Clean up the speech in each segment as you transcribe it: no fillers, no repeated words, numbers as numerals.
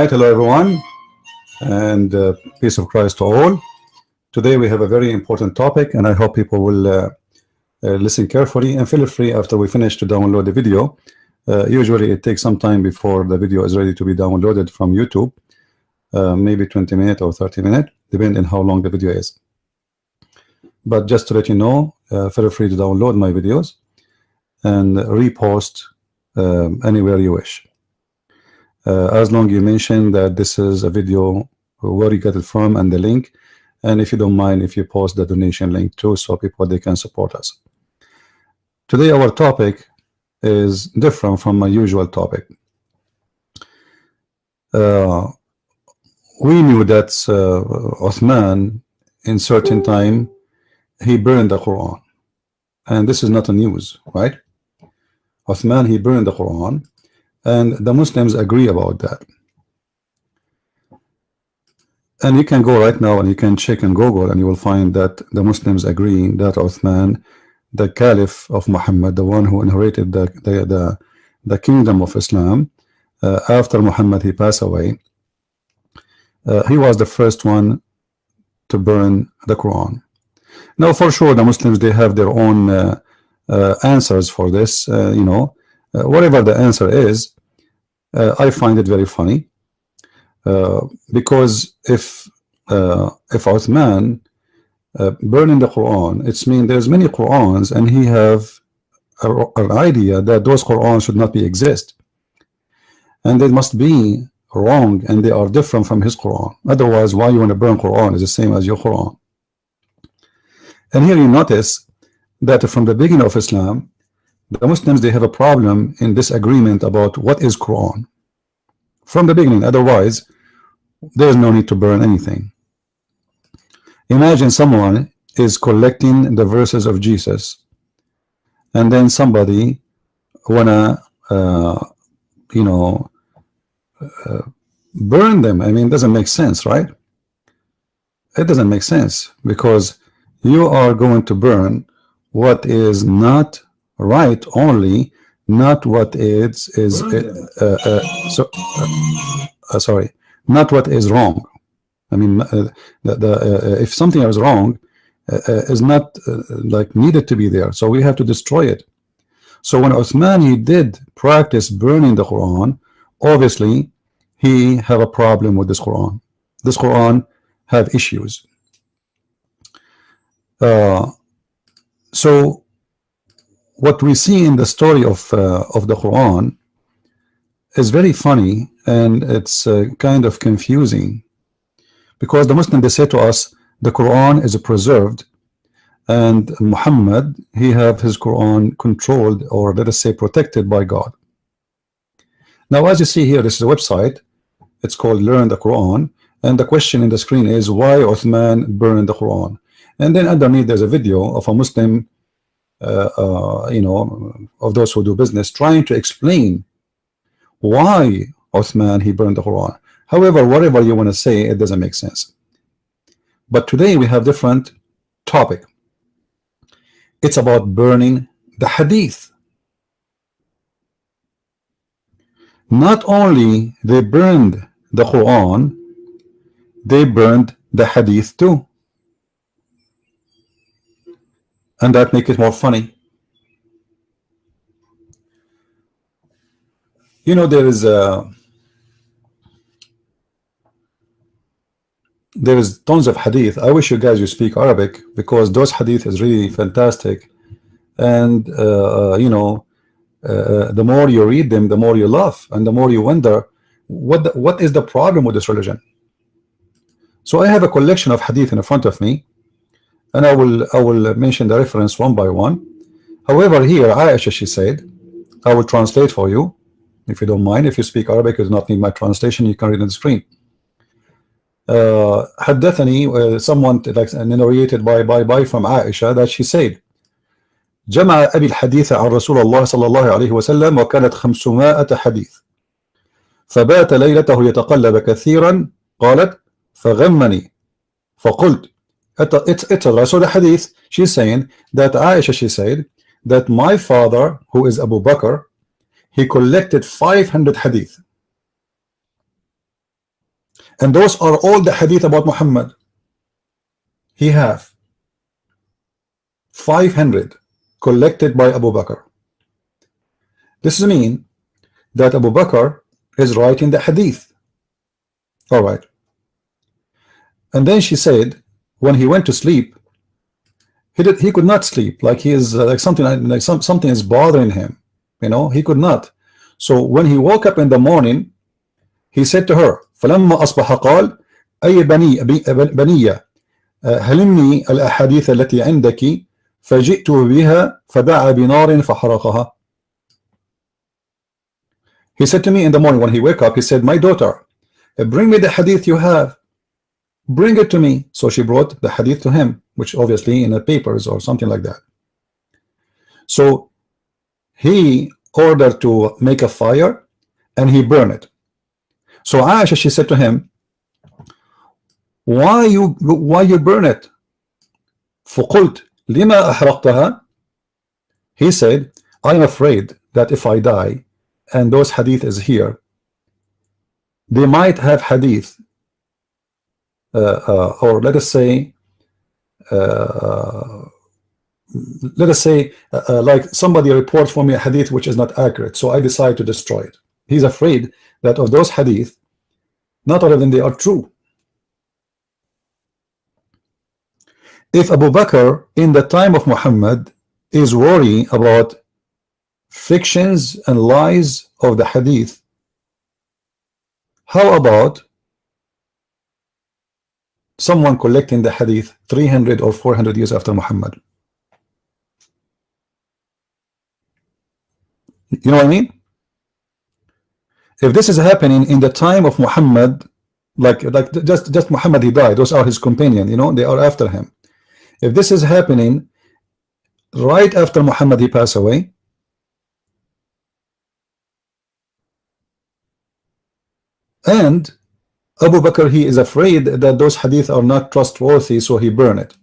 Alright, hello everyone, and peace of Christ to all. Today we have a very important topic, and I hope people will listen carefully and feel free after we finish to download the video. Usually it takes some time before the video is ready to be downloaded from YouTube, maybe 20 minutes or 30 minutes, depending on how long the video is. But just to let you know, feel free to download my videos and repost anywhere you wish. As long you mention that this is a video where you get it from and the link, and if you don't mind if you post the donation link too, so people they can support us. Today our topic is different from my usual topic. We knew that Uthman in certain time he burned the Quran, and this is not a news, right? Uthman, he burned the Quran, and the Muslims agree about that. And you can go right now and you can check in Google and you will find that the Muslims agree that Uthman, the Caliph of Muhammad, the one who inherited the kingdom of Islam after Muhammad he passed away, he was the first one to burn the Quran. Now for sure the Muslims they have their own answers for this, whatever the answer is. I find it very funny because if Uthman burning the Quran, it's mean there's many Qurans and he have an idea that those Qurans should not be exist, and they must be wrong and they are different from his Quran. Otherwise, why you want to burn Quran is the same as your Quran. And here you notice that from the beginning of Islam, the Muslims they have a problem in disagreement about what is Quran from the beginning. Otherwise there is no need to burn anything. Imagine someone is collecting the verses of Jesus and then somebody wanna burn them. I mean, it doesn't make sense, right? It doesn't make sense, because you are going to burn what is not right only, not what is sorry, not what is wrong. I mean, if something is wrong, is not like needed to be there, so we have to destroy it. So when Uthman he did practice burning the Quran, obviously he have a problem with this Quran. This Quran have issues. So what we see in the story of the Quran is very funny, and it's kind of confusing, because the Muslim they say to us the Quran is preserved and Muhammad he have his Quran controlled, or let us say protected by God. Now as you see here, this is a website, it's called Learn the Quran, and the question in the screen is why Uthman burned the Quran, and then underneath there's a video of a Muslim of those who do business trying to explain why Uthman he burned the Quran. However, whatever you want to say, it doesn't make sense. But today we have different topic. It's about burning the Hadith. Not only they burned the Quran, they burned the Hadith too, and that makes it more funny. There is tons of hadith. I wish you guys you speak Arabic, because those hadith is really fantastic, and the more you read them, the more you laugh, and the more you wonder what is the problem with this religion. So I have a collection of hadith in front of me, and I will mention the reference one by one. However, here Aisha she said, I will translate for you if you don't mind. If you speak Arabic, you do not need my translation, you can read on the screen. حدثني someone like narrated by from Aisha that she said جمع أبي الحديث عن رسول الله صلى الله عليه وسلم وكانت 500 حديث فبات ليلته يتقلب كثيرا قالت فغمني فقلت etc. So the hadith, she's saying that Aisha she said that my father, who is Abu Bakr, he collected 500 hadith. And those are all the hadith about Muhammad. He have 500 collected by Abu Bakr. This means that Abu Bakr is writing the hadith. All right. And then she said, when he went to sleep, he could not sleep. Like he is like something is bothering him. You know, he could not. So when he woke up in the morning, he said to her, فلما أصبح قال أي بنية هلمني الأحاديث التي عندك فجئت بها فدعا بنار فحرقها. He said to me in the morning when he woke up, he said, my daughter, bring me the hadith you have. Bring it to me. So she brought the hadith to him, which obviously in the papers or something like that. So he ordered to make a fire and he burned it. So Aisha, she said to him, why you burn it? فقلت لما أحرقتها? He said, I am afraid that if I die and those hadith is here, they might have hadith or let us say like somebody reports for me a hadith which is not accurate, so I decide to destroy it. He's afraid that of those hadith, not all of them they are true. If Abu Bakr in the time of Muhammad is worried about fictions and lies of the hadith, how about someone collecting the hadith 300 or 400 years after Muhammad? You know what I mean? If this is happening in the time of Muhammad, like just Muhammad, he died, those are his companions, you know, they are after him. If this is happening right after Muhammad he passed away, and Abu Bakr, he is afraid that those hadith are not trustworthy, so he burned it.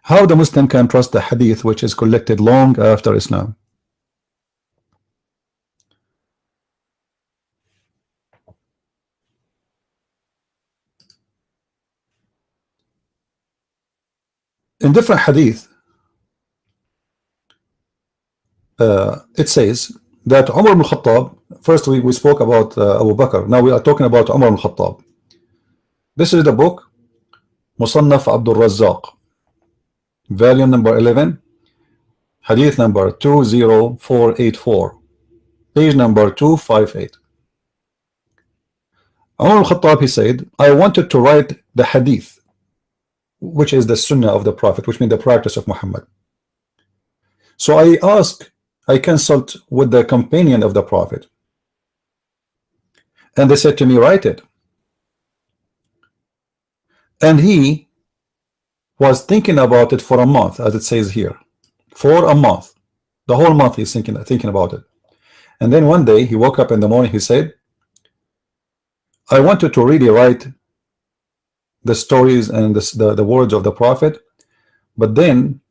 How the Muslim can trust the hadith which is collected long after Islam? In different hadith, it says that Umar ibn Khattab, first we spoke about Abu Bakr, now we are talking about Umar ibn Khattab. This is the book Musannaf Abdul Razzaq, volume number 11, hadith number 20484, page number 258. Umar ibn Khattab, he said, I wanted to write the hadith, which is the sunnah of the Prophet, which means the practice of Muhammad. So I consult with the companion of the Prophet, and they said to me, write it. And he was thinking about it for a month, as it says here, for a month, the whole month he's thinking about it. And then one day he woke up in the morning, he said, I wanted to really write the stories and the words of the Prophet, but then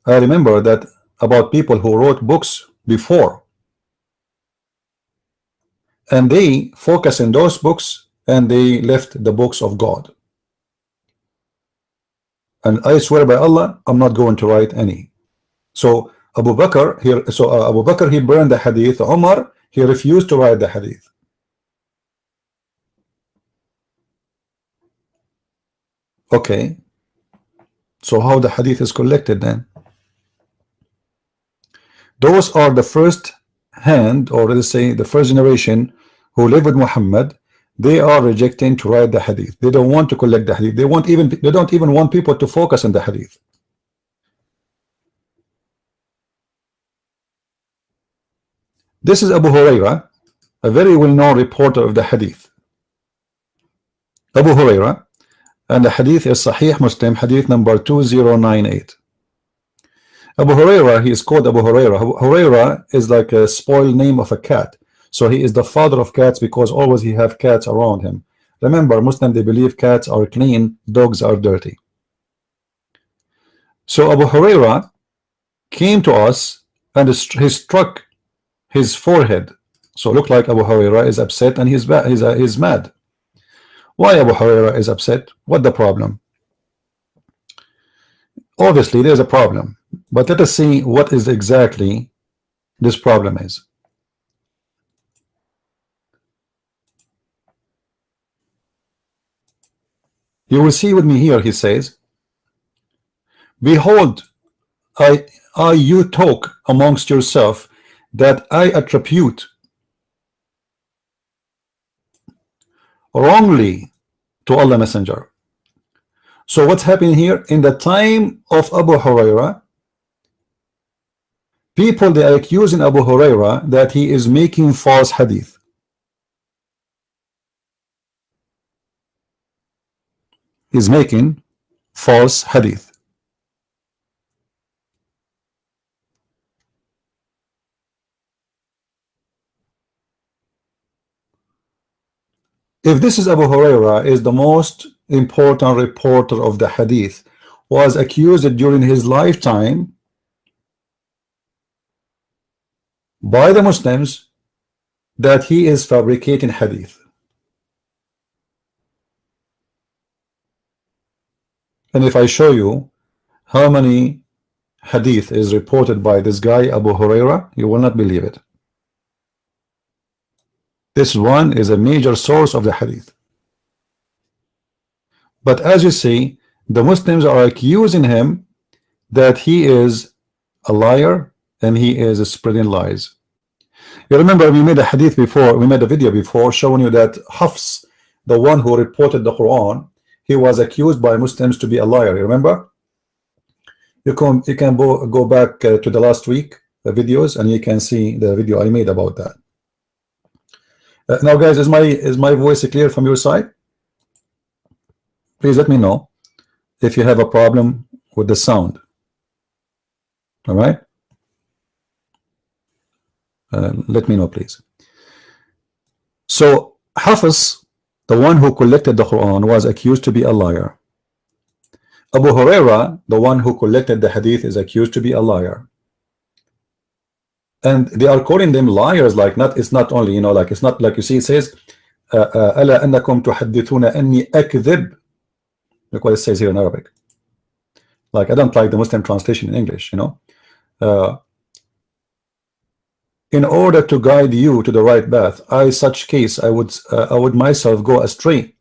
I remember that about people who wrote books before, and they focus in those books and they left the books of God, and I swear by Allah I'm not going to write any. So Abu Bakr here, Abu Bakr, he burned the hadith. Umar, he refused to write the hadith. Okay, so how the hadith is collected then? Those are the first hand, or let's say the first generation who live with Muhammad. They are rejecting to write the hadith. They don't want to collect the hadith. They don't even want people to focus on the hadith. This is Abu Huraira, a very well-known reporter of the hadith. Abu Huraira, and the hadith is Sahih Muslim, hadith number 2098. Abu Huraira, he is called Abu Huraira. Huraira is like a spoiled name of a cat. So he is the father of cats because always he have cats around him. Remember, Muslim, they believe cats are clean, dogs are dirty. So Abu Huraira came to us and he struck his forehead So look like Abu Huraira is upset and he's mad. Why Abu Huraira is upset? What the problem? Obviously there's a problem, but let us see what is exactly this problem is. You will see with me here, he says, behold, you talk amongst yourself that I attribute wrongly to Allah Messenger. So what's happening here? In the time of Abu Huraira, people, they are accusing Abu Huraira that he is making false hadith. He's making false hadith. If this is Abu Huraira, is the most important reporter of the hadith, was accused during his lifetime by the Muslims that he is fabricating hadith. And if I show you how many hadith is reported by this guy Abu Huraira, you will not believe it. This one is a major source of the hadith. But as you see, the Muslims are accusing him that he is a liar and he is spreading lies. You remember we made a hadith before, we made a video before showing you that Hafs, the one who reported the Quran, he was accused by Muslims to be a liar. You remember? You can go back to the last week videos and you can see the video I made about that. Now guys, is my voice clear from your side? Please let me know if you have a problem with the sound. All right, let me know please. So Hafiz, the one who collected the Quran, was accused to be a liar. Abu Huraira, the one who collected the hadith, is accused to be a liar. And they are calling them liars, like it's not only, you know, like it's not like, you see, it says ألا أنكم تحدثون أني أكذب. Look what it says here in Arabic. Like, I don't like the Muslim translation in English, you know. In order to guide you to the right path, such case I would myself go astray.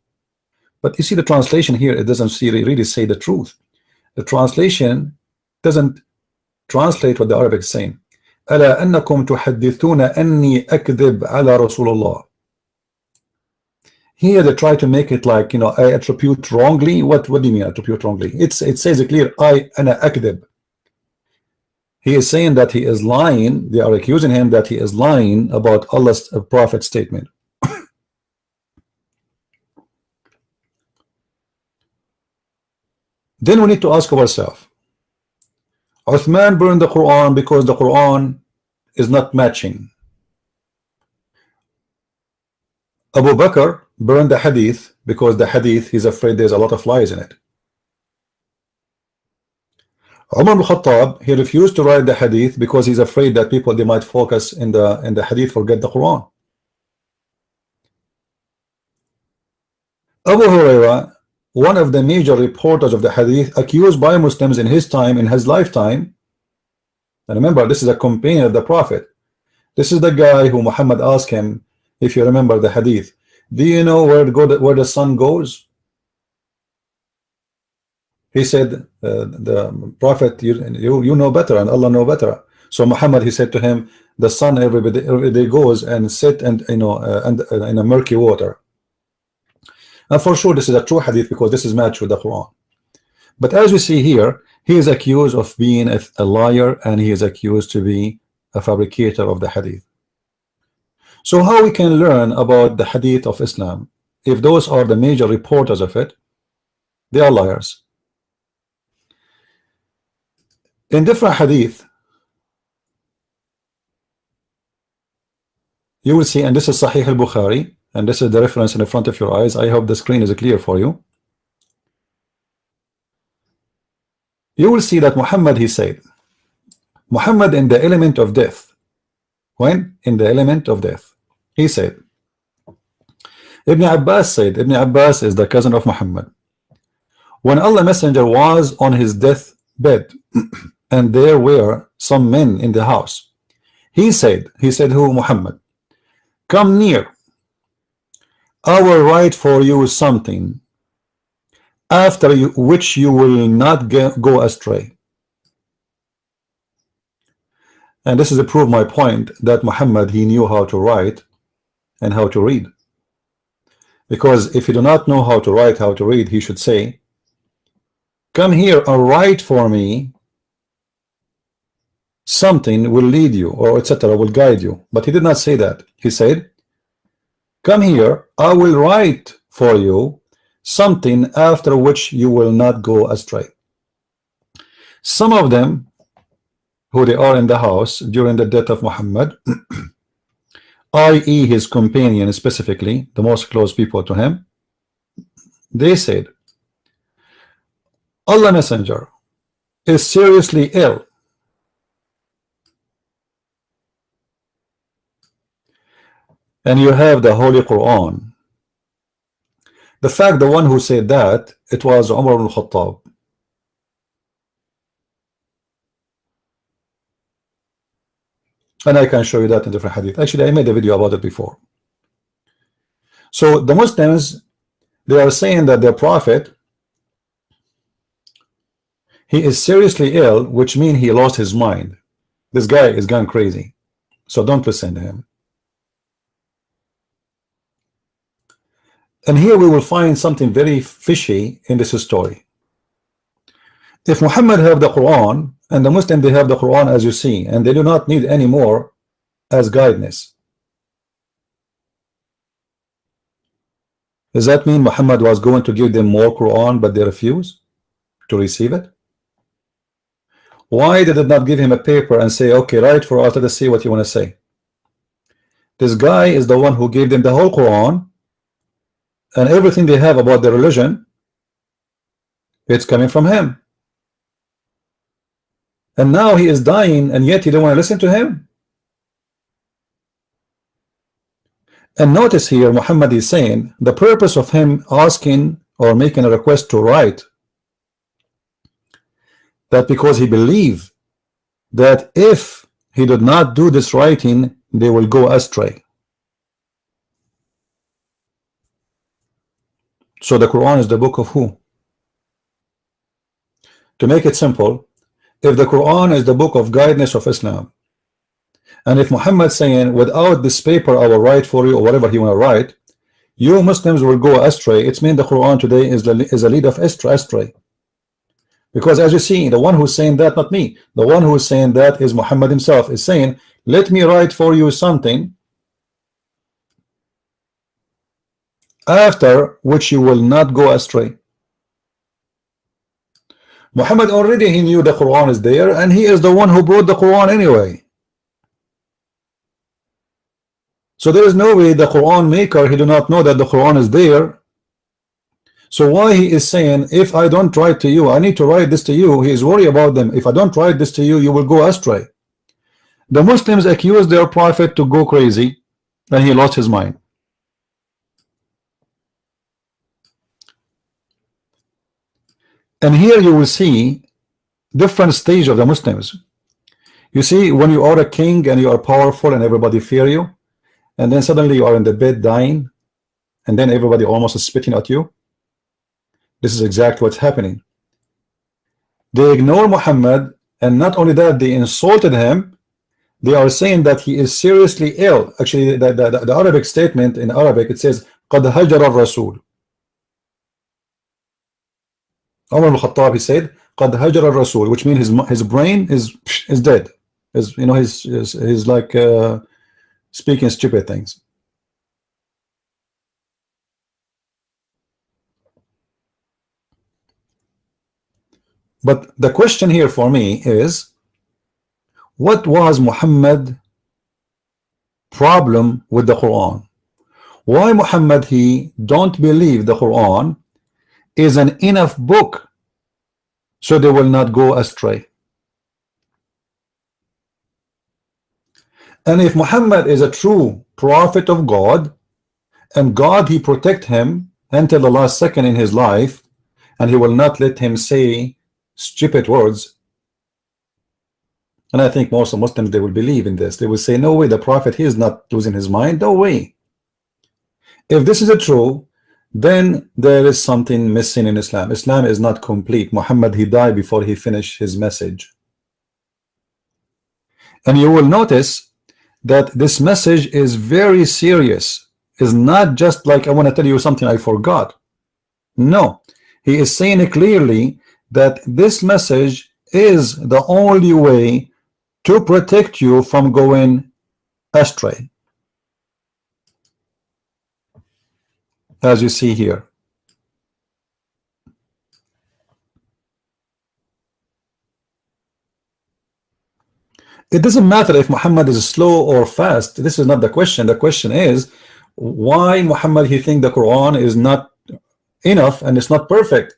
But you see the translation here, it doesn't really say the truth. The translation doesn't translate what the Arabic is saying. ألا أنكم تحدثون أني أكذب على رسول الله. Here they try to make it like, you know, I attribute wrongly. What do you mean attribute wrongly? It says it clear, أنا أكذب. He is saying that he is lying. They are accusing him that he is lying about Allah's prophet's statement. Then we need to ask ourselves, Uthman burned the Quran because the Quran is not matching. Abu Bakr burned the hadith because the hadith, he's afraid there's a lot of lies in it. Umar ibn Khattab, he refused to write the hadith because he's afraid that people, they might focus in the hadith, forget the Quran. Abu Huraira, one of the major reporters of the hadith, accused by Muslims in his time, in his lifetime. And remember, this is a companion of the Prophet. This is the guy who Muhammad asked him, if you remember the hadith, do you know where the sun goes? He said, the Prophet, you know better and Allah know better. So Muhammad, he said to him, the sun every day goes and sit and, you know, and in a murky water. And for sure this is a true hadith because this is matched with the Quran. But as we see here, he is accused of being a liar and he is accused to be a fabricator of the hadith. So how we can learn about the hadith of Islam if those are the major reporters of it? They are liars. In different hadith, you will see, and this is Sahih al-Bukhari, and this is the reference in the front of your eyes. I hope the screen is clear for you. You will see that Muhammad, he said, Muhammad in the element of death. When? In the element of death. He said, Ibn Abbas said, Ibn Abbas is the cousin of Muhammad. When Allah Messenger was on his death bed and there were some men in the house, he said who? Muhammad, come near, I will write for you something after which you will not go astray. And this is to prove my point that Muhammad, he knew how to write and how to read. Because if you do not know how to write, how to read, he should say, come here and write for me something will lead you, or etc., will guide you. But he did not say that. He said, come here, I will write for you something after which you will not go astray. Some of them, who they are in the house during the death of Muhammad, i.e. his companion, specifically the most close people to him, they said, Allah Messenger is seriously ill. And you have the Holy Quran. The fact, the one who said that, it was Umar ibn Khattab. And I can show you that in different hadith. Actually, I made a video about it before. So the Muslims, they are saying that their prophet, he is seriously ill, which means he lost his mind. This guy is gone crazy. So don't listen to him. And here we will find something very fishy in this story. If Muhammad have the Quran, and the Muslims, they have the Quran as you see, and they do not need any more as guidance, does that mean Muhammad was going to give them more Quran, but they refuse to receive it? Why did it not give him a paper and say, okay, write for us, let us see what you want to say? This guy is the one who gave them the whole Quran, and everything they have about their religion, it's coming from him. And now he is dying, and yet you don't want to listen to him. And notice here, Muhammad is saying the purpose of him asking or making a request to write, that because he believed that if he did not do this writing, they will go astray. So the Quran is the book of who? To make it simple, if the Quran is the book of guidance of Islam, and if Muhammad saying, without this paper I will write for you, or whatever he want to write, you Muslims will go astray, it means the Quran today is a lead of astray. Because as you see, the one who's saying that, not me, the one who is saying that is Muhammad himself, is saying, let me write for you something after which you will not go astray. Muhammad already, he knew the Quran is there, and he is the one who brought the Quran anyway. So there is no way the Quran maker, he do not know that the Quran is there. So why he is saying, if I don't write to you, I need to write this to you, he is worried about them. If I don't write this to you, you will go astray. The Muslims accuse their prophet to go crazy, and he lost his mind. And here you will see different stage of the Muslims. You see, when you are a king and you are powerful and everybody fear you, and then suddenly you are in the bed dying, and then everybody almost is spitting at you. This is exactly what's happening. They ignore Muhammad, and not only that, they insulted him. They are saying that he is seriously ill. Actually, the Arabic statement in Arabic, it says قَدْ هَجَرَ الرَّسُولُ. Umar ibn Khattab, he said قَدْ هَجَرَ الرَّسُولُ, which means his brain is dead. You know, he's like speaking stupid things. But the question here for me is, what was Muhammad problem with the Quran? Why Muhammad, he don't believe the Quran is an enough book so they will not go astray? And if Muhammad is a true prophet of God, and God he protect him until the last second in his life, and he will not let him say stupid words, and I think most of Muslims, they will believe in this. They will say, no way, the prophet, he is not losing his mind. No way. If this is a true, then there is something missing in Islam. Islam is not complete. Muhammad, he died before he finished his message. And you will notice that this message is very serious. It's not just like, I want to tell you something I forgot. No, he is saying it clearly that this message is the only way to protect you from going astray, as you see here. It doesn't matter if Muhammad is slow or fast. This is not the question. The question is why Muhammad he think the Quran is not enough and it's not perfect.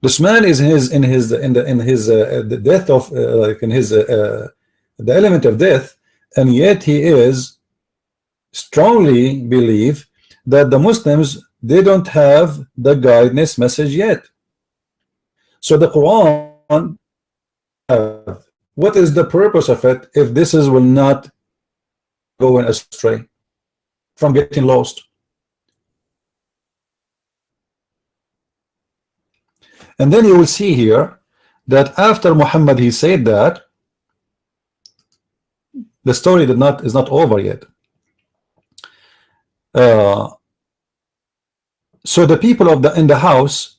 This man is in the death of the element of death, and yet he is strongly believe that the Muslims, they don't have the guidance message yet. So the Quran, what is the purpose of it if this is will not go astray from getting lost? And then you will see here that after Muhammad he said that, the story is not over yet. So the people of in the house,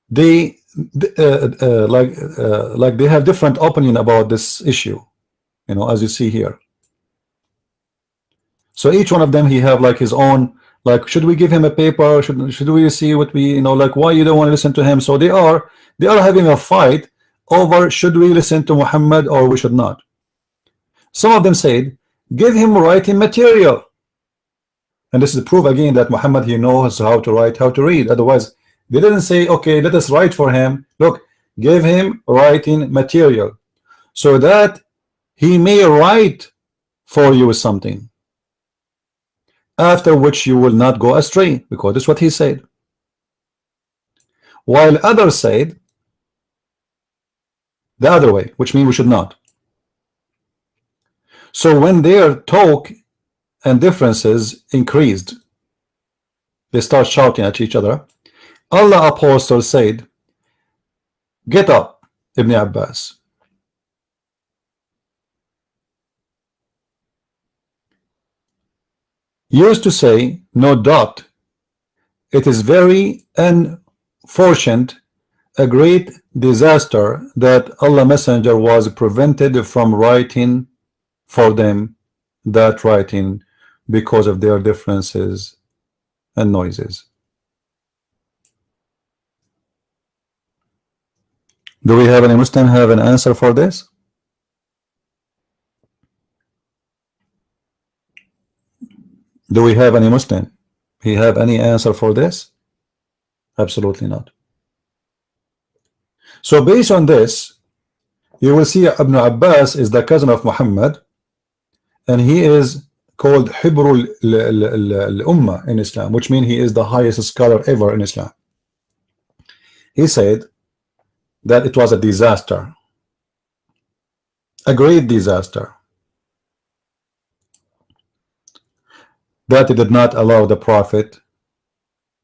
they like they have different opinion about this issue, you know, as you see here. So each one of them he have like his own, like, should we give him a paper, should we see what we, you know, like, why you don't want to listen to him? So they are having a fight over should we listen to Muhammad or we should not. Some of them said give him writing material, and this is proof again that Muhammad he knows how to write, how to read. Otherwise they didn't say, okay, let us write for him. Look, give him writing material so that he may write for you something, after which you will not go astray, because that's what he said. While others said the other way, which means we should not. So when their talk and differences increased, they start shouting at each other. Allah apostle said, get up, Ibn Abbas. Used to say, no doubt, it is very unfortunate, a great disaster that Allah Messenger was prevented from writing for them that writing because of their differences and noises. Do we have any Muslim have an answer for this? Do we have any Muslim? He have any answer for this? Absolutely not. So based on this, you will see Ibn Abbas is the cousin of Muhammad, and he is called Hibrul Ummah in Islam, which means he is the highest scholar ever in Islam. He said that it was a disaster, a great disaster, that it did not allow the Prophet,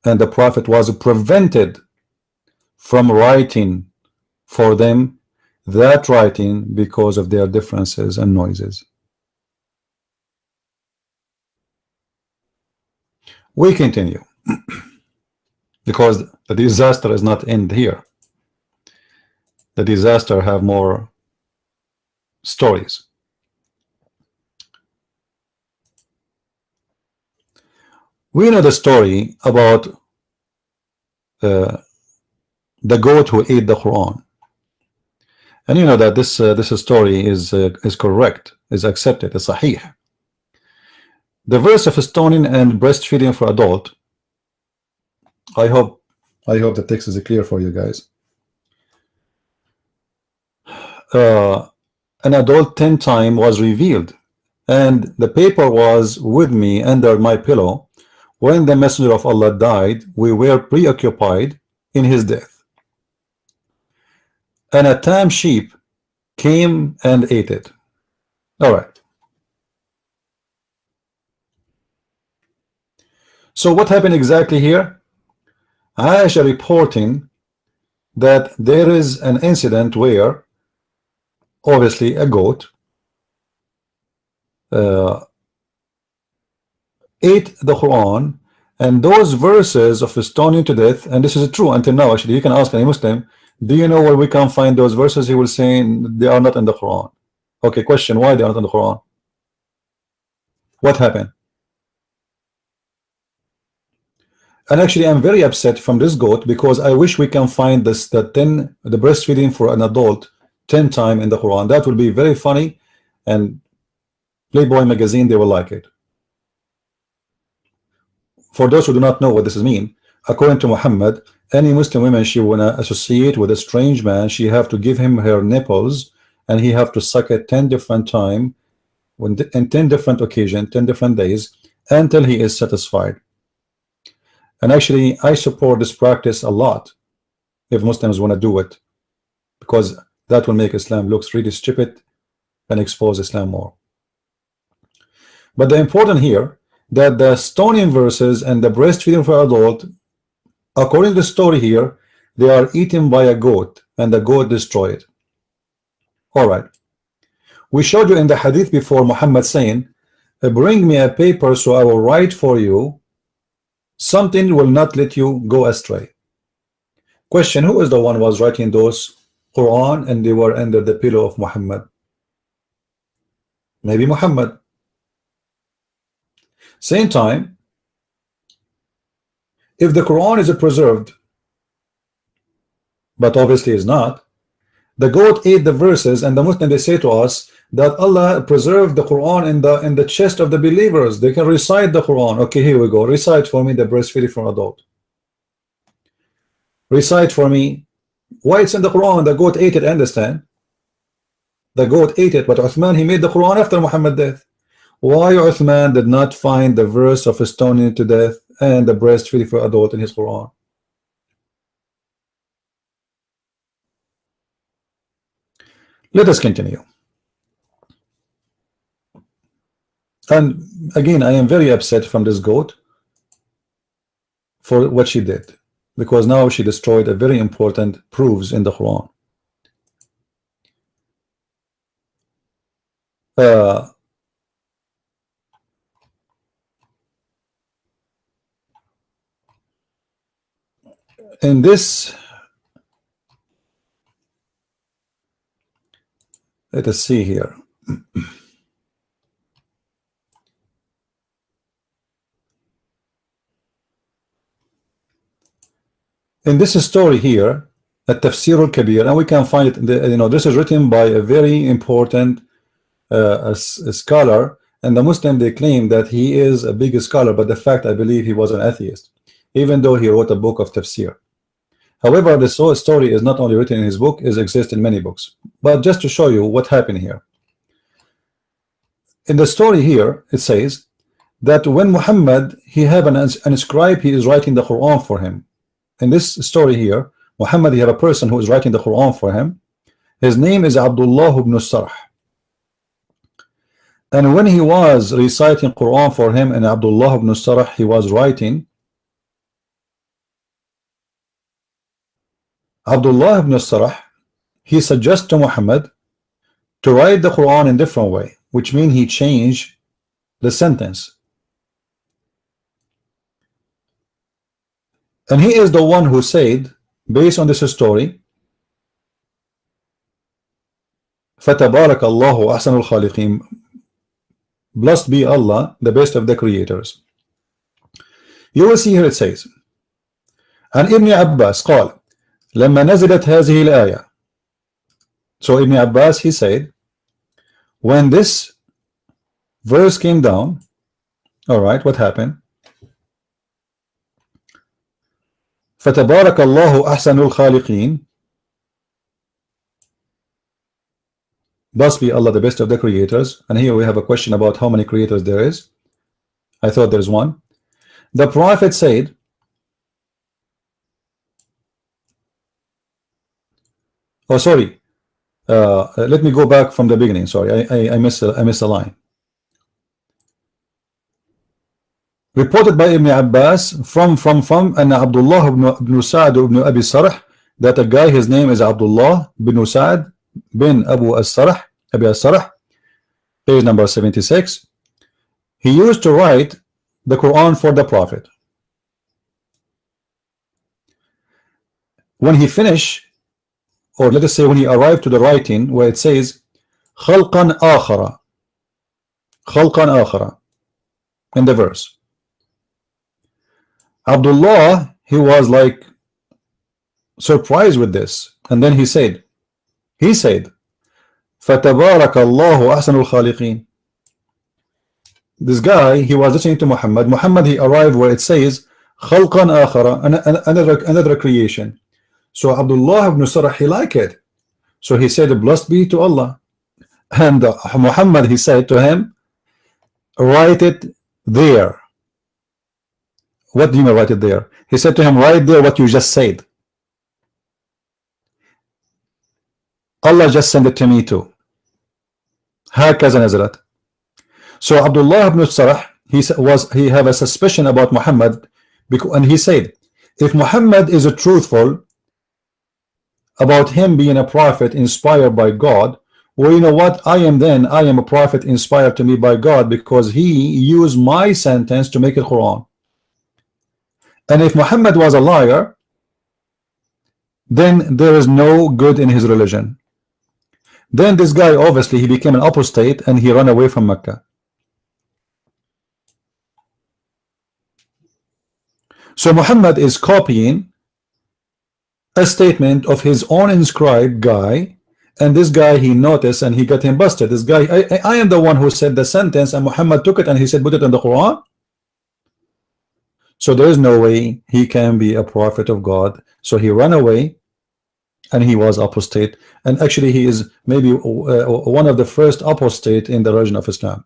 and the Prophet was prevented from writing for them that writing because of their differences and noises. We continue because the disaster is not end here. The disaster have more stories. We know the story about the goat who ate the Quran, and you know that this story is correct, is accepted, is sahih. The verse of stoning and breastfeeding for adult. I hope the text is clear for you guys. an adult 10 times was revealed, and the paper was with me under my pillow. When the messenger of Allah died, we were preoccupied in his death, and a tame sheep came and ate it. All right. So what happened exactly here? Aisha reporting that there is an incident where obviously a goat ate the Quran, and those verses of stoning to death, and this is true until now. Actually, you can ask any Muslim, do you know where we can find those verses? He will say they are not in the Quran. Okay, question, why they are not in the Quran? What happened? And actually, I'm very upset from this goat because I wish we can find this, the breastfeeding for an adult 10 times in the Quran. That will be very funny, and Playboy magazine, they will like it. For those who do not know what this means, according to Muhammad, any Muslim woman she wanna associate with a strange man, she have to give him her nipples, and he have to suck it 10 different times, in 10 different occasions, 10 different days, until he is satisfied. And actually, I support this practice a lot if Muslims want to do it, because that will make Islam looks really stupid and expose Islam more. But the important here that the stoning verses and the breastfeeding for adult, according to the story here, they are eaten by a goat, and the goat destroyed it. All right. We showed you in the hadith before Muhammad saying, bring me a paper so I will write for you something will not let you go astray. Question, who is the one who was writing those Quran and they were under the pillow of Muhammad? Maybe Muhammad. Same time, if the Quran is preserved, but obviously is not, the goat ate the verses, and the Muslim, they say to us that Allah preserved the Quran in the chest of the believers. They can recite the Quran. Okay, here we go. Recite for me the breastfeeding for adult. Recite for me why it's in the Quran. The goat ate it. Understand? The goat ate it, but Uthman, he made the Quran after Muhammad's death. Why Uthman did not find the verse of stoning to death and the breastfeeding for adult in his Quran? Let us continue. And again, I am very upset from this goat for what she did, because now she destroyed a very important proofs in the Quran. In this, let us see here. In this story here, at Tafsir al-Kabir, and we can find it, this is written by a very important a scholar, and the Muslim, they claim that he is a big scholar, but the fact, I believe he was an atheist, even though he wrote a book of Tafsir. However, this whole story is not only written in his book, it exists in many books. But just to show you what happened here. In the story here, it says that when Muhammad, he have an scribe, he is writing the Quran for him. In this story here, Muhammad, he have a person who is writing the Quran for him. His name is Abdullah ibn Sarh. And when he was reciting Quran for him, and Abdullah ibn Sarh, he was writing, Abdullah ibn Sarh, he suggests to Muhammad to write the Quran in a different way, which means he changed the sentence. And he is the one who said, based on this story, فَتَبَارَكَ اللَّهُ أَحْسَنُ الْخَالِقِينَ, blessed be Allah, the best of the creators. You will see here it says, عن ابن عباس قال لما نزلت هذه الآية. So Ibn Abbas, he said, when this verse came down, all right, what happened? فَتَبَارَكَ اللَّهُ أَحْسَنُ الْخَالِقِينَ, Thus be Allah the best of the creators. And here we have a question about how many creators there is. I thought there's one. The Prophet said, oh sorry, let me go back from the beginning. Sorry, I missed a line. Reported by Ibn Abbas from and Abdullah ibn Sa'd ibn Abi Sarh, that a guy, his name is Abdullah bin Sa'd bin Abi As-Sarh, page number 76. He used to write the Quran for the Prophet. When he finished, or let us say when he arrived to the writing where it says خلقا آخر in the verse, Abdullah, he was like surprised with this, and then he said فَتَبَارَكَ اللَّهُ أَحْسَنُ الْخَالِقِينَ. This guy, he was listening to Muhammad, he arrived where it says خَلْقًا آخَرَ, another creation. So Abdullah ibn Sarh, he liked it, so he said, blessed be to Allah. And Muhammad, he said to him, write it there. What do you mean write it there? He said to him, write there what you just said. Allah just sent it to me too. هكذا نزلت. So Abdullah ibn Sarh, he have a suspicion about Muhammad, and he said, if Muhammad is a truthful about him being a prophet inspired by God, well, you know what, I am a prophet inspired to me by God, because he used my sentence to make a Quran. And if Muhammad was a liar, then there is no good in his religion. Then this guy, obviously he became an apostate and he ran away from Mecca. So Muhammad is copying a statement of his own inscribed guy, and this guy, he noticed and he got him busted. This guy, I am the one who said the sentence, and Muhammad took it and he said put it in the Quran. So there is no way he can be a prophet of God. So he ran away and he was apostate, and actually he is maybe one of the first apostate in the religion of Islam.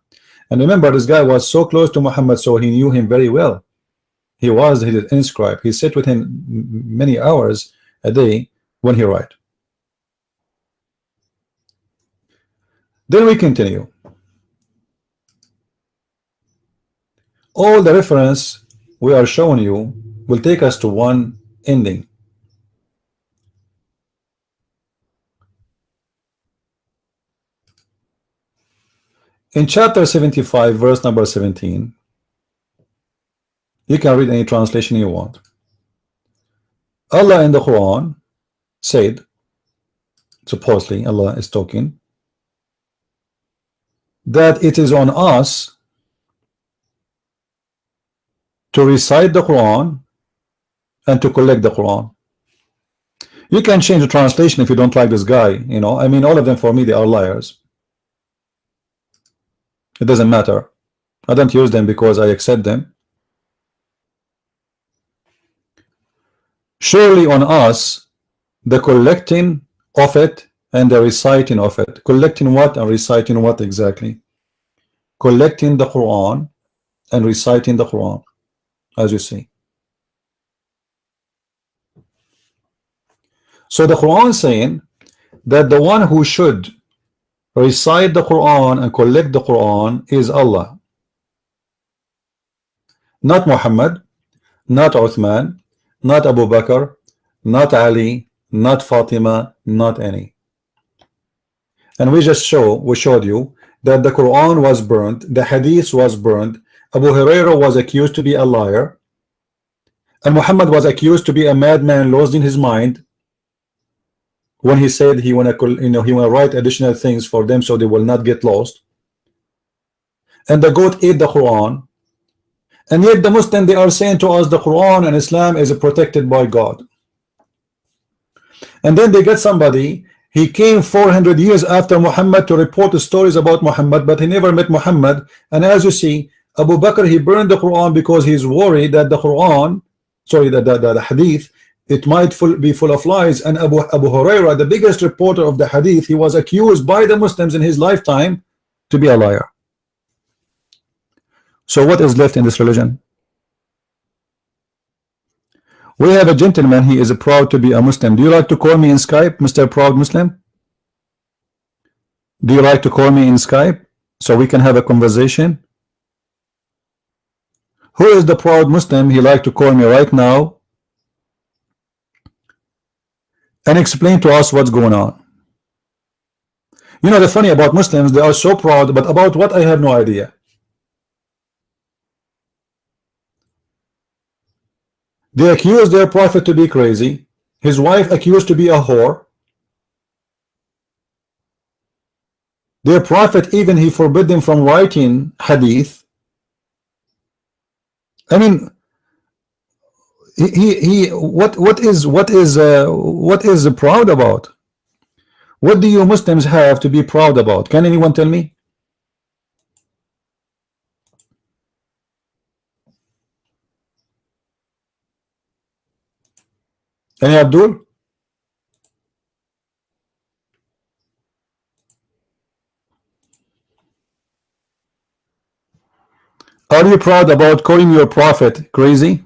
And remember, this guy was so close to Muhammad, so he knew him very well. He was his inscribed. He sat with him many hours a day when he write. Then we continue. All the reference we are showing you will take us to one ending. In chapter 75, verse number 17, you can read any translation you want. Allah in the Quran said, supposedly Allah is talking, that it is on us to recite the Quran and to collect the Quran. You can change the translation if you don't like this guy, you know. I mean, all of them for me, they are liars. It doesn't matter. I don't use them because I accept them. Surely on us the collecting of it and the reciting of it. Collecting what and reciting what exactly? Collecting the Quran and reciting the Quran, as you see. So the Quran saying that the one who should recite the Quran and collect the Quran is Allah, not Muhammad, not Uthman, not Abu Bakr, not Ali, not Fatima, not any. And we showed you that the Quran was burnt, the Hadith was burnt, Abu Hurairah was accused to be a liar, and Muhammad was accused to be a madman lost in his mind when he said he wanna write additional things for them so they will not get lost. And the goat ate the Quran, and yet the Muslim, they are saying to us the Quran and Islam is protected by God. And then they get somebody, he came 400 years after Muhammad to report the stories about Muhammad, but he never met Muhammad. And as you see, Abu Bakr, he burned the Quran because he's worried that the Quran, sorry, the Hadith it might be full of lies. And Abu Huraira, the biggest reporter of the hadith, he was accused by the Muslims in his lifetime to be a liar. So what is left in this religion? We have a gentleman, he is proud to be a Muslim. Do you like to call me in Skype, Mr. Proud Muslim? Do you like to call me in Skype so we can have a conversation? Who is the proud Muslim? He like to call me right now and explain to us what's going on. You know, the funny about Muslims, they are so proud, but about what, I have no idea. They accuse their prophet to be crazy, his wife accused to be a whore. Their prophet, even he forbid them from writing hadith. I mean, what is proud about? What do you Muslims have to be proud about? Can anyone tell me? Any Abdul? Are you proud about calling your prophet crazy?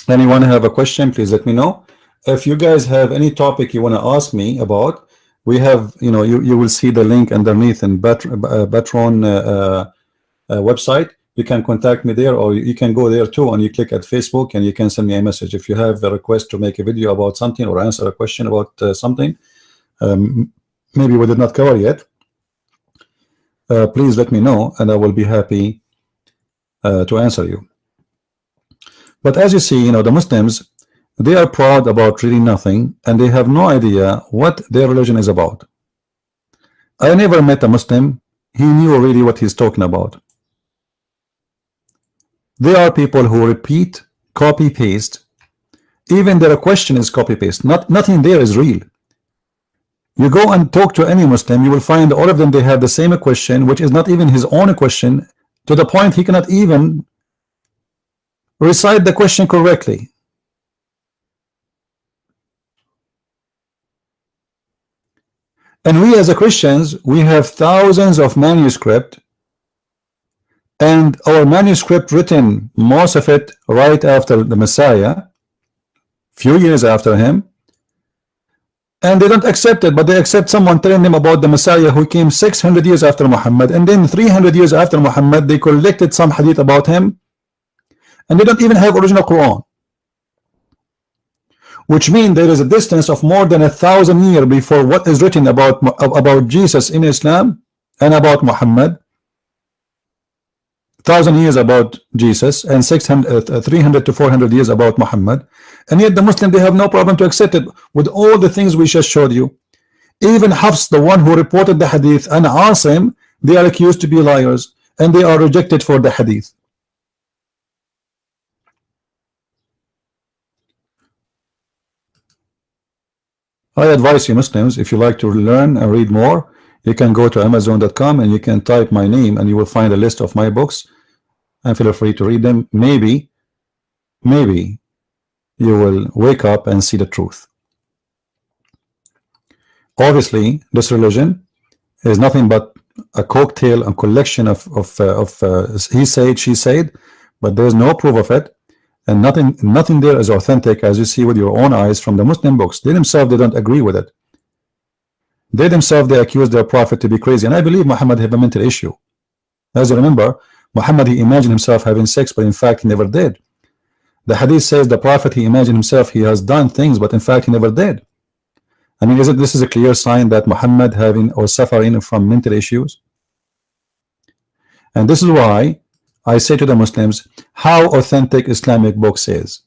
Anyone have a question? Please let me know. If you guys have any topic you want to ask me about, we have, you know, you will see the link underneath in Patron website. You can contact me there, or you can go there too and you click at Facebook and you can send me a message if you have a request to make a video about something or answer a question about something maybe we did not cover yet. Please let me know and I will be happy to answer you. But as you see, you know, the Muslims, they are proud about really nothing and they have no idea what their religion is about. I never met a Muslim, he knew really what he's talking about. There are people who repeat, copy, paste. Even their question is copy, paste. Nothing there is real. You go and talk to any Muslim, you will find all of them, they have the same question, which is not even his own question, to the point he cannot even recite the question correctly. And we as a Christians, we have thousands of manuscripts, and our manuscript written, most of it right after the Messiah, few years after him, and they don't accept it, but they accept someone telling them about the Messiah who came 600 years after Muhammad, and then 300 years after Muhammad they collected some hadith about him, and they don't even have original Quran, which means there is a distance of more than 1,000 years before what is written about Jesus in Islam and about Muhammad. 1,000 years about Jesus and 300 to 400 years about Muhammad, and yet the Muslim, they have no problem to accept it with all the things we just showed you. Even Hafs, the one who reported the hadith, and Asim, they are accused to be liars and they are rejected for the hadith. I advise you Muslims, if you like to learn and read more, you can go to Amazon.com and you can type my name and you will find a list of my books, and feel free to read them. Maybe you will wake up and see the truth. Obviously this religion is nothing but a cocktail, a collection of he said, she said, but there is no proof of it, and nothing there is authentic, as you see with your own eyes from the Muslim books. They themselves, they don't agree with it. They themselves, they accuse their prophet to be crazy, and I believe Muhammad have a mental issue. As you remember, Muhammad, he imagined himself having sex, but in fact he never did. The hadith says the prophet, he imagined himself he has done things, but in fact he never did. I mean, this is a clear sign that Muhammad having or suffering from mental issues. And this is why I say to the Muslims, how authentic Islamic books is.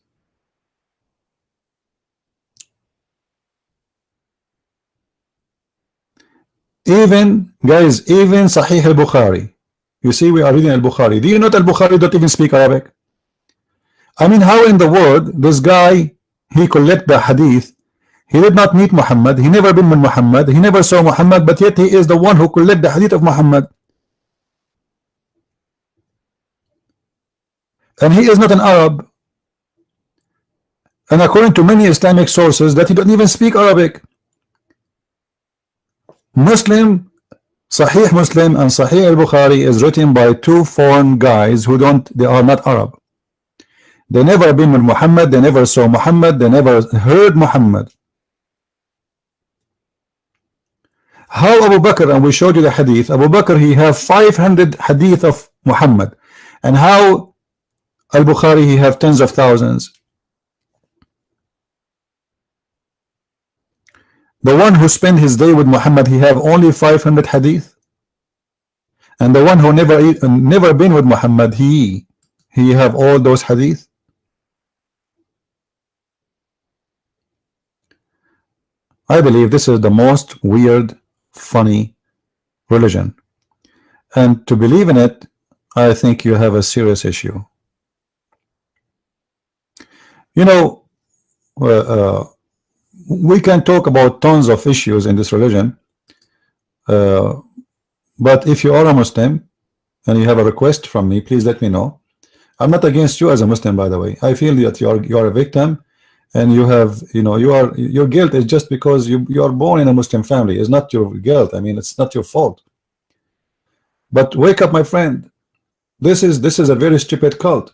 Even guys, even Sahih al-Bukhari, you see, we are reading al-Bukhari. Do you know that al-Bukhari don't even speak Arabic? I mean, how in the world this guy, he collect the hadith, He did not meet Muhammad. He never been with Muhammad. He never saw Muhammad, but yet he is the one who collect the hadith of Muhammad. And he is not an Arab. And according to many Islamic sources, that he don't even speak Arabic. Muslim, Sahih Muslim and Sahih al-Bukhari is written by two foreign guys who they are not Arab. They never been with Muhammad, they never saw Muhammad, they never heard Muhammad. How Abu Bakr, and we showed you the hadith, Abu Bakr, he have 500 hadith of Muhammad, and how al-Bukhari, he have tens of thousands. The one who spent his day with Muhammad, he have only 500 hadith, and the one who never been with Muhammad, he have all those hadith. I believe this is the most weird, funny religion, and to believe in it, I think you have a serious issue. You know, we can talk about tons of issues in this religion, but if you are a Muslim and you have a request from me, please let me know. I'm not against you as a Muslim, by the way. I feel that you are a victim, and you have, you know, your guilt is just because you are born in a Muslim family. It's not your guilt. I mean, it's not your fault. But wake up, my friend. This is a very stupid cult.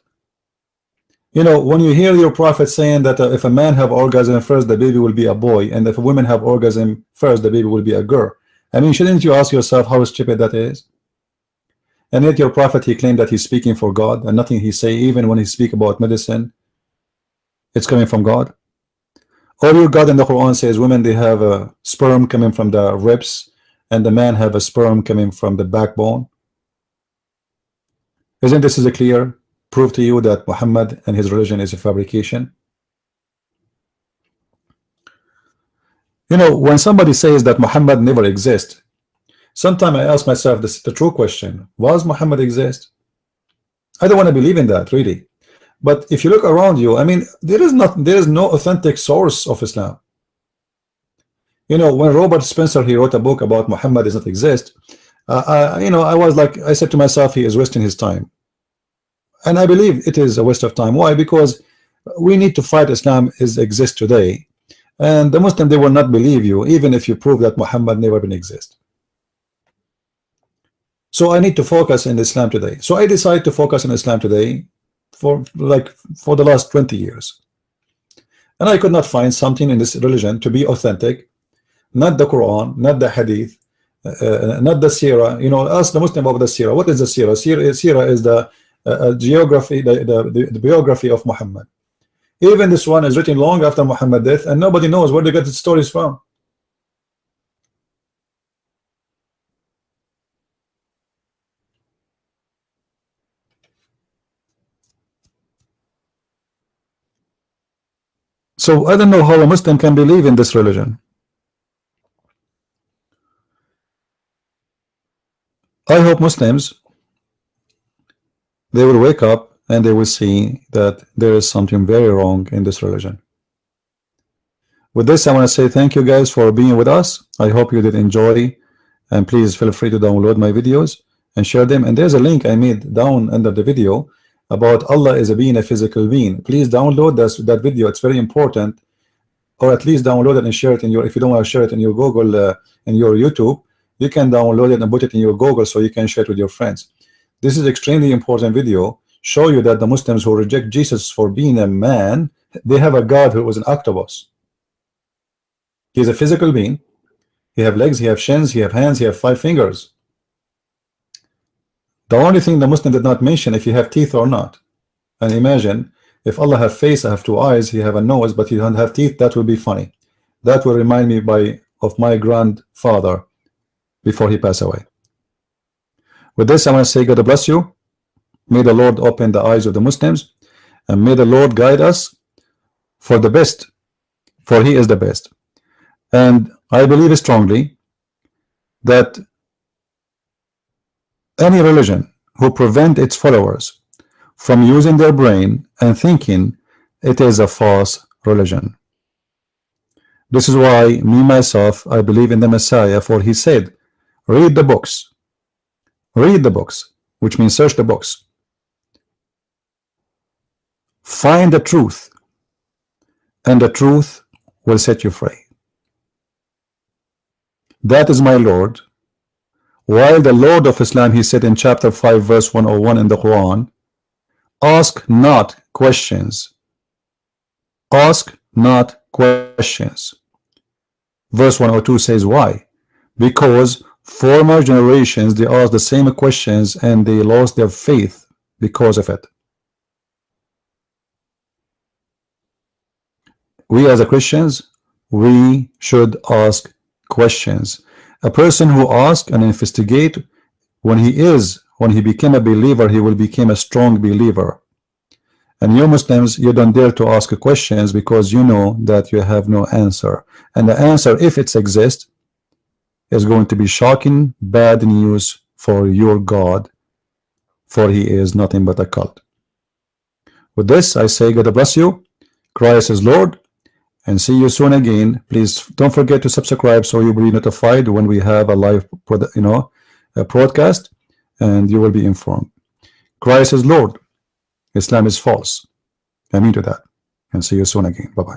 You know, when you hear your prophet saying that if a man have orgasm first, the baby will be a boy, and if a woman have orgasm first, the baby will be a girl. I mean, shouldn't you ask yourself how stupid that is? And yet your prophet, he claimed that he's speaking for God, and nothing he say, even when he speak about medicine, it's coming from God. Or your God in the Quran says women, they have a sperm coming from the ribs, and the man have a sperm coming from the backbone. Isn't this a clear prove to you that Muhammad and his religion is a fabrication? You know, when somebody says that Muhammad never exists, sometimes I ask myself the true question: was Muhammad exist? I don't want to believe in that, really. But if you look around you, I mean, there is no authentic source of Islam. You know, when Robert Spencer, he wrote a book about Muhammad does not exist, you know, I said to myself, he is wasting his time. And I believe it is a waste of time. Why? Because we need to fight Islam exists today, and the Muslim, they will not believe you even if you prove that Muhammad never been exist. So I need to focus in Islam today. So I decided to focus on Islam today for the last 20 years, and I could not find something in this religion to be authentic. Not the Quran, not the Hadith, not the Sirah. You know, ask the Muslim about the Sirah. What is the Sirah? Sirah is the geography, the biography of Muhammad. Even this one is written long after Muhammad's death, and nobody knows where they get the stories from. So I don't know how a Muslim can believe in this religion. I hope Muslims, they will wake up and they will see that there is something very wrong in this religion. With this, I want to say thank you guys for being with us. I hope you did enjoy, and please feel free to download my videos and share them. And there's a link I made down under the video about Allah is a being, a physical being. Please download that video. It's very important, or at least download it and share it in your, if you don't want to share it in your Google, in your YouTube, you can download it and put it in your Google so you can share it with your friends. This is extremely important video. Show you that the Muslims who reject Jesus for being a man, they have a God who was an octopus. He's a physical being. He have legs, he have shins, he have hands, he have 5 fingers. The only thing the Muslim did not mention if you have teeth or not. And imagine if Allah have face, I have 2 eyes, he have a nose, but he don't have teeth. That would be funny. That will remind me of my grandfather before he passed away. With this, I want to say God bless you. May the Lord open the eyes of the Muslims, and may the Lord guide us for the best, for he is the best. And I believe strongly that any religion who prevent its followers from using their brain and thinking, it is a false religion. This is why me myself, I believe in the Messiah, for he said, read the books. Read the books, which means search the books. Find the truth, and the truth will set you free. That is my Lord. While the Lord of Islam, he said in chapter 5 verse 101 in the Quran, ask not questions. Ask not questions. Verse 102 says why? Because former generations, they asked the same questions and they lost their faith because of it. We as a Christians, we should ask questions. A person who asks and investigate, when he became a believer, he will become a strong believer. And you Muslims, you don't dare to ask questions because you know that you have no answer. And the answer, if it exists, is going to be shocking, bad news for your God, for he is nothing but a cult. With this, I say God bless you. Christ is Lord. And see you soon again. Please don't forget to subscribe so you will be notified when we have a live a broadcast, and you will be informed. Christ is Lord. Islam is false. I mean to that. And see you soon again. Bye-bye.